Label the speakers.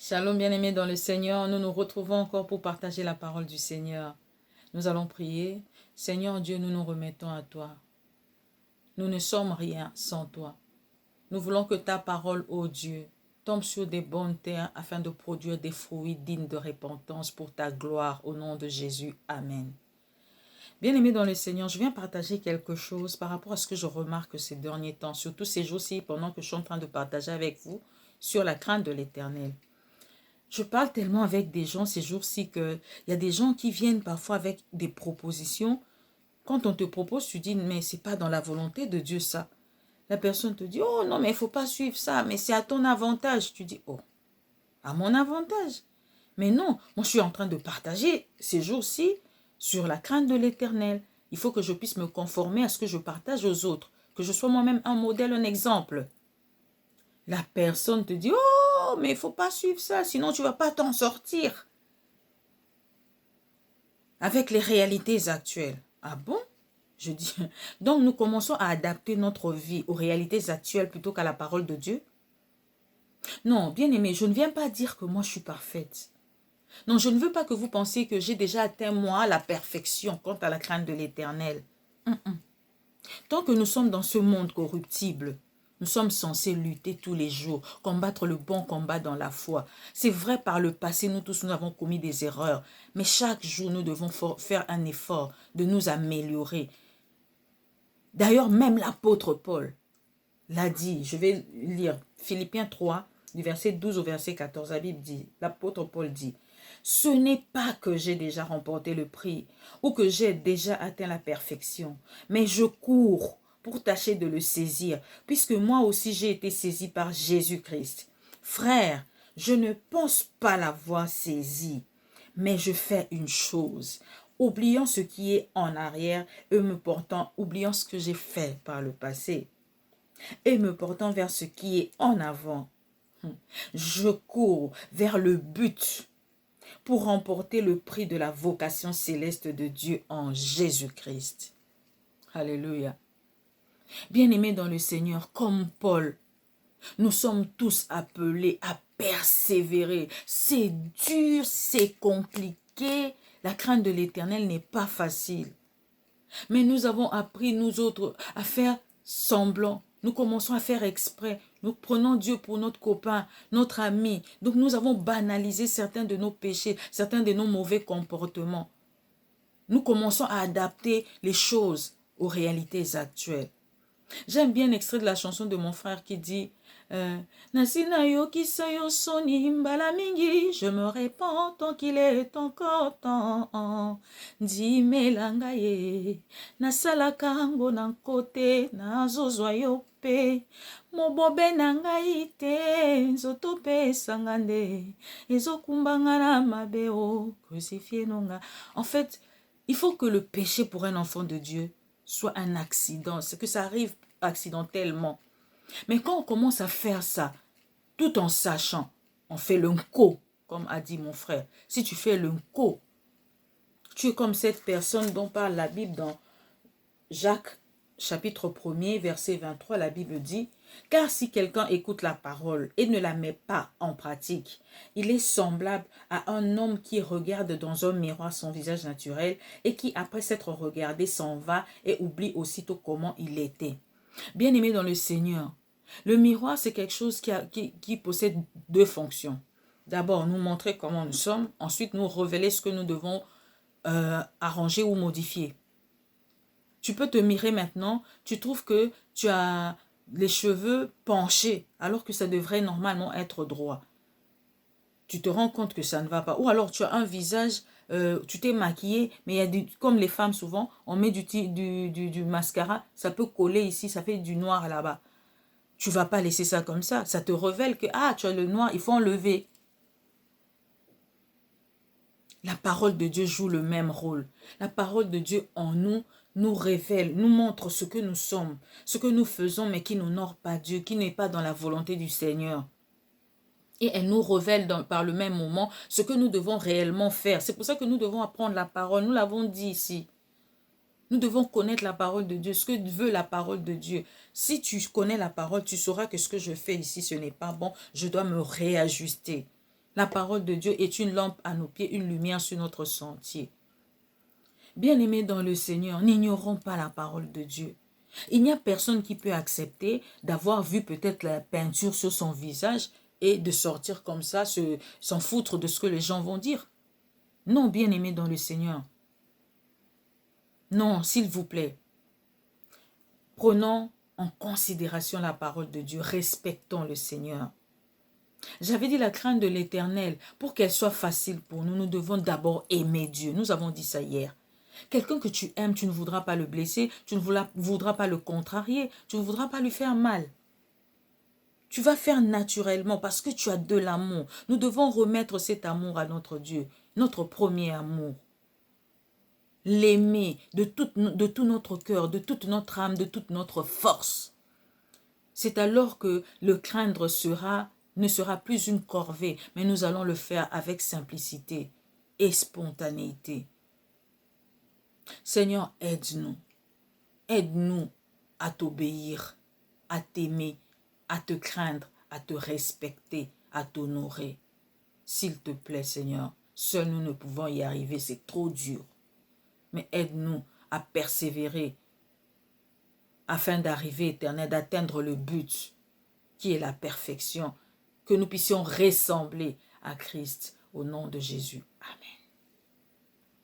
Speaker 1: Shalom bien-aimés dans le Seigneur, nous nous retrouvons encore pour partager la parole du Seigneur. Nous allons prier. Seigneur Dieu, nous nous remettons à toi. Nous ne sommes rien sans toi. Nous voulons que ta parole, ô Dieu, tombe sur des bonnes terres afin de produire des fruits dignes de repentance pour ta gloire au nom de Jésus. Amen. Bien-aimés dans le Seigneur, je viens partager quelque chose par rapport à ce que je remarque ces derniers temps, surtout ces jours-ci pendant que je suis en train de partager avec vous sur la crainte de l'Éternel. Je parle tellement avec des gens ces jours-ci qu'il y a des gens qui viennent parfois avec des propositions. Quand on te propose, tu dis, mais c'est pas dans la volonté de Dieu ça. La personne te dit, oh non, mais il ne faut pas suivre ça, mais c'est à ton avantage. Tu dis, oh, à mon avantage. Mais non, moi je suis en train de partager ces jours-ci sur la crainte de l'Éternel. Il faut que je puisse me conformer à ce que je partage aux autres, que je sois moi-même un modèle, un exemple. La personne te dit, oh, mais il ne faut pas suivre ça, sinon tu ne vas pas t'en sortir. Avec les réalités actuelles. Ah bon? Je dis. Donc nous commençons à adapter notre vie aux réalités actuelles plutôt qu'à la parole de Dieu. Non, bien aimé, je ne viens pas dire que moi je suis parfaite. Non, je ne veux pas que vous pensiez que j'ai déjà atteint moi la perfection quant à la crainte de l'Éternel. Tant que nous sommes dans ce monde corruptible, nous sommes censés lutter tous les jours, combattre le bon combat dans la foi. C'est vrai, par le passé, nous tous, nous avons commis des erreurs. Mais chaque jour, nous devons faire un effort de nous améliorer. D'ailleurs, même l'apôtre Paul l'a dit. Je vais lire Philippiens 3, du verset 12 au verset 14. La Bible dit, l'apôtre Paul dit, « Ce n'est pas que j'ai déjà remporté le prix ou que j'ai déjà atteint la perfection, mais je cours pour tâcher de le saisir, puisque moi aussi j'ai été saisi par Jésus-Christ. Frère, je ne pense pas l'avoir saisi, mais je fais une chose, oubliant ce qui est en arrière et me portant, oubliant ce que j'ai fait par le passé, et me portant vers ce qui est en avant. Je cours vers le but pour remporter le prix de la vocation céleste de Dieu en Jésus-Christ. » Alléluia. Bien-aimés dans le Seigneur, comme Paul, nous sommes tous appelés à persévérer. C'est dur, c'est compliqué. La crainte de l'Éternel n'est pas facile. Mais nous avons appris, nous autres, à faire semblant. Nous commençons à faire exprès. Nous prenons Dieu pour notre copain, notre ami. Donc nous avons banalisé certains de nos péchés, certains de nos mauvais comportements. Nous commençons à adapter les choses aux réalités actuelles. J'aime bien l'extrait de la chanson de mon frère qui dit Nasina yokisa yo soni mbala mingi, je me répands tant qu'il est encore temps. Dimela ye, nasalaka ngo na kote, nazozwa yo pe. Mobobe na ngai te, nzoto pe sangande, ezokumbanga na mabe o, crucifié nonga. En fait, il faut que le péché pour un enfant de Dieu soit un accident, c'est que ça arrive accidentellement. Mais quand on commence à faire ça, tout en sachant, on fait l'unco, comme a dit mon frère. Si tu fais l'unco, tu es comme cette personne dont parle la Bible dans Jacques, chapitre 1er, verset 23, la Bible dit, « Car si quelqu'un écoute la parole et ne la met pas en pratique, il est semblable à un homme qui regarde dans un miroir son visage naturel et qui, après s'être regardé, s'en va et oublie aussitôt comment il était. » Bien-aimé dans le Seigneur, le miroir, c'est quelque chose qui possède deux fonctions. D'abord, nous montrer comment nous sommes. Ensuite, nous révéler ce que nous devons arranger ou modifier. Tu peux te mirer maintenant, tu trouves que tu as les cheveux penchés alors que ça devrait normalement être droit. Tu te rends compte que ça ne va pas. Ou alors tu as un visage, tu t'es maquillé, mais il y a comme les femmes souvent, on met du mascara, ça peut coller ici, ça fait du noir là-bas. Tu ne vas pas laisser ça comme ça. Ça te révèle que, ah, tu as le noir, il faut enlever. La parole de Dieu joue le même rôle. La parole de Dieu en nous révèle, nous montre ce que nous sommes, ce que nous faisons, mais qui n'honore pas Dieu, qui n'est pas dans la volonté du Seigneur. Et elle nous révèle par le même moment ce que nous devons réellement faire. C'est pour ça que nous devons apprendre la parole. Nous l'avons dit ici. Nous devons connaître la parole de Dieu, ce que veut la parole de Dieu. Si tu connais la parole, tu sauras que ce que je fais ici, ce n'est pas bon. Je dois me réajuster. La parole de Dieu est une lampe à nos pieds, une lumière sur notre sentier. Bien-aimés dans le Seigneur, n'ignorons pas la parole de Dieu. Il n'y a personne qui peut accepter d'avoir vu peut-être la peinture sur son visage et de sortir comme ça, s'en foutre de ce que les gens vont dire. Non, bien-aimés dans le Seigneur. Non, s'il vous plaît. Prenons en considération la parole de Dieu. Respectons le Seigneur. J'avais dit la crainte de l'Éternel. Pour qu'elle soit facile pour nous, nous devons d'abord aimer Dieu. Nous avons dit ça hier. Quelqu'un que tu aimes, tu ne voudras pas le blesser, tu ne voudras pas le contrarier, tu ne voudras pas lui faire mal. Tu vas faire naturellement parce que tu as de l'amour. Nous devons remettre cet amour à notre Dieu, notre premier amour. L'aimer de tout notre cœur, de toute notre âme, de toute notre force. C'est alors que le craindre ne sera plus une corvée, mais nous allons le faire avec simplicité et spontanéité. Seigneur, aide-nous. Aide-nous à t'obéir, à t'aimer, à te craindre, à te respecter, à t'honorer. S'il te plaît, Seigneur, seuls nous ne pouvons y arriver, c'est trop dur. Mais aide-nous à persévérer afin d'arriver, Éternel, d'atteindre le but qui est la perfection, que nous puissions ressembler à Christ au nom de Jésus. Amen.